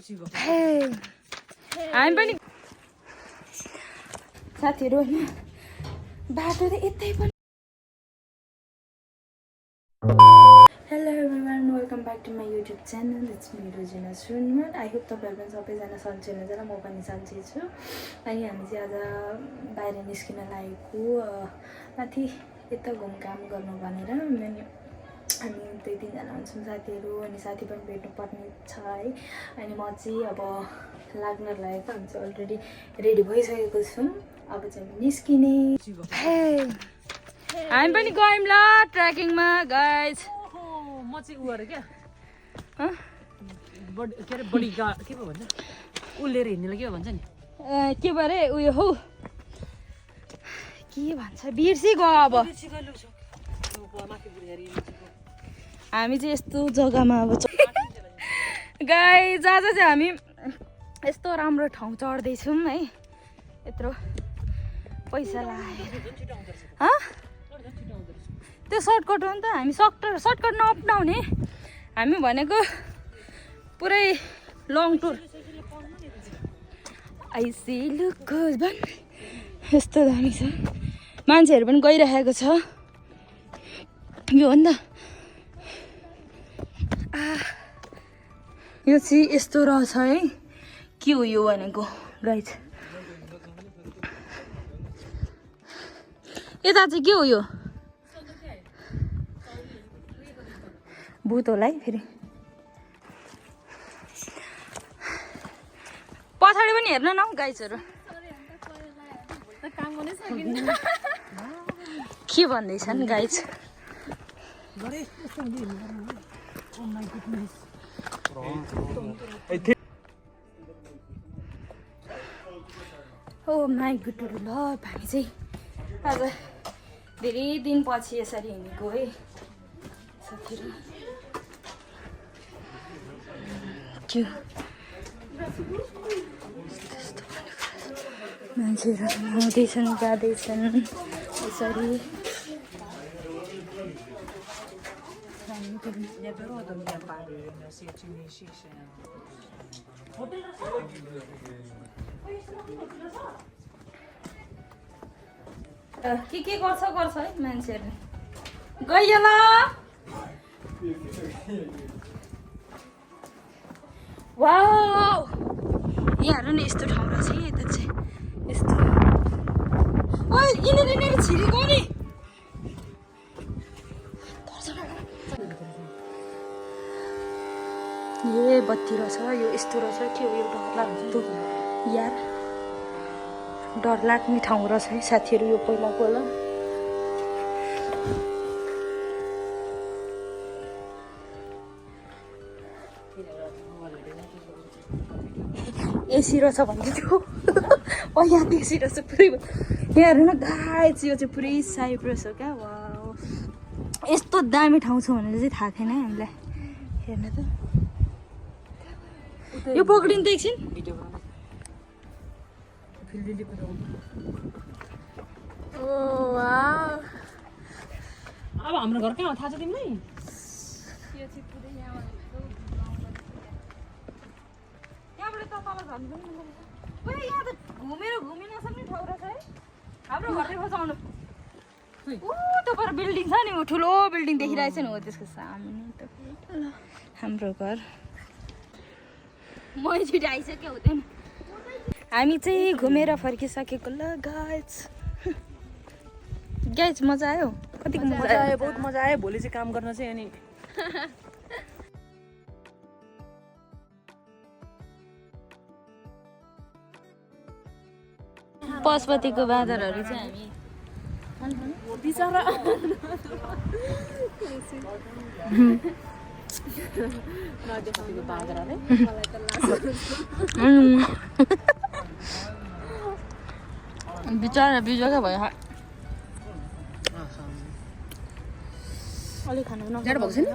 हामी पनि साथीहरु हैन बाटो त यतै पनि Hello everyone, welcome back to my YouTube channel. It's me Rojina Sunman. I hope तपाईहरु पनि सबैजना सन्चै हुनुहुन्छ र म पनि सन्चै छु। अनि हामी चाहिँ आज बाहिर निस्किन लागेको माथि यता घुमघाम गर्नु भनेर हामी दुई तीनजना हुन्छौँ साथीहरु अनि साथी पनि भेट्नु पर्ने छ है। अनि म चाहिँ अब लाग्न लागेको हामी चाहिँ अलरेडी रेडी भइसकेको छौँ। अब चाहिँ निस्किने। हामी पनि गयौँ ल ट्रेकिङमा गाइज। म चाहिँ उ गरे क्या के अरे बडी गार्ड के पो भन्छ उलेर हिँड्नेलाई के भन्छ नि के भरे उयो हौ के भन्छ बिर्सी गयो अब। हामी चाहिँ यस्तो जग्गामा अब गाइज आज चाहिँ हामी यस्तो राम्रो ठाउँ चढ्दैछौँ है। यत्रो पैसा लगाएर त्यो सर्टकट हो नि त। हामी सर्टकट नअपनाउने हामी भनेको पुरै लङ टुर। आइसी लुक यस्तो दामी छ मान्छेहरू पनि गइरहेको छ। यो हो नि त यो चाहिँ यस्तो रहेछ है। के हो यो भनेको गाइज यता चाहिँ के हो यो भूत होला है फेरि। पछाडि पनि हेर्न न गाइजहरू के भन्दैछन् गाइज। ओ माई गुडहरू ल हामी चाहिँ आज धेरै दिनपछि यसरी हिँडेको है साथीहरू। मान्छेहरू आउँदैछन् जाँदैछन् यसरी। के गर्छ है मान्छेहरू गयो ल। वाउ यहाँहरू नि यस्तो ठाउँ रहेछ है यता चाहिँ यस्तो। ओइ यिनीहरू छिरेको नि ए बत्ती रहेछ यो यस्तो रहेछ के हो यो डरलाग्दो यार डर लाग्ने ठाउँ रहेछ है साथीहरू यो पहिलाको होला। एसी रहेछ भन्दै थियो यहाँ एसी रहेछ पुरै। यहाँ हेर्नु न गाइज यो चाहिँ पुरै साइप्रस हो क्या। वाउ यस्तो दामी ठाउँ छ भनेर चाहिँ थाहा थिएन हामीलाई। हेर्नु त यो पक्रिनु त एकछिन। अब हाम्रो घर कहाँ हो थाहा छ तिमीलाई? यहाँ त घुमि नसक्ने ठाउँ रहेछ है। हाम्रो घरदेखि बचाउनु त्यो पर बिल्डिङ छ नि ठुलो बिल्डिङ देखिरहेको छ नि हो त्यसको सामुन्ने त हाम्रो घर। मै छिटो आइसक्यो हुँदैन। हामी चाहिँ घुमेर फर्किसकेको ल गाइज। गाइज मजा आयो कतिको मजा आयो बहुत मजा आयो। भोलि चाहिँ काम गर्न चाहिँ अनि पशुपतिको बाँदरहरू चाहिँ हामी बिचरा बिचरा बिजोगा भयो। अलिक खानु जाडो भएको छैन?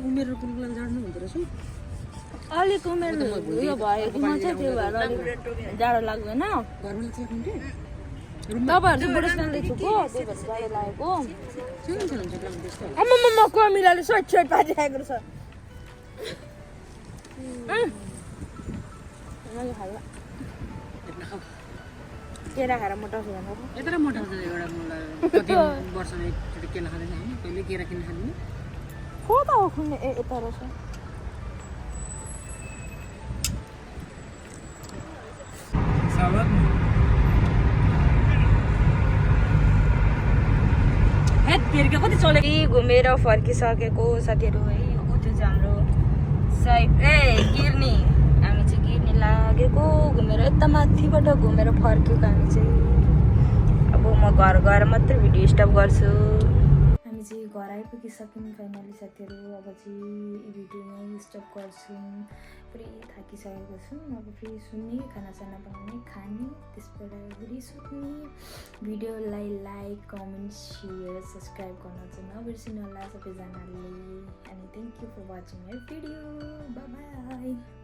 उमेर कुनको लागि जाडो हुँदो रहेछ। अलिक उमेर उयो भएको मात्रै त्यो भएर अलिक जाडो लाग्दैन। तपाईँहरू चाहिँ बुढेसकालले छुको त्यही भएर जाडो लागेको। आम्मामा कमिलाले सर्ट पारिरहेको छ। मैले खाल्ला हेर्न खाऊ केरा खाएर मोटाउँछु भनेर यत्रो मोटो छ एउटा मलाई कति वर्षमा एकचोटि केला खाँदैन होइन कहिले केरा किन्न खाँदैन खो त हो खुन्ने यता रहेछ हेट तेरिका कति चले घुमेर फर्किसकेको साथीहरू है ऊ त्यो चाहिँ हाम्रो साइड गिर्नी हामी चाहिँ गिर्नी लागेको घुमेर यता माथिबाट घुमेर फर्केको हामी चाहिँ अब म घर गएर मात्रै भिडियो स्टप गर्छु हामी चाहिँ घर आइपुगिसक्यौँ फाइनली साथीहरू अब चाहिँ भिडियो नै स्टप गर्छौँ पुरै थाकिसकेको छु अब फेरि सुन्ने खानासाना बनाउने खाने त्यसबाट फेरि सुत्ने भिडियोलाई लाइक कमेन्ट सेयर सब्सक्राइब गर्न चाहिँ नबिर्सिनु होला सबैजनाले अनि thank you for watching my video bye by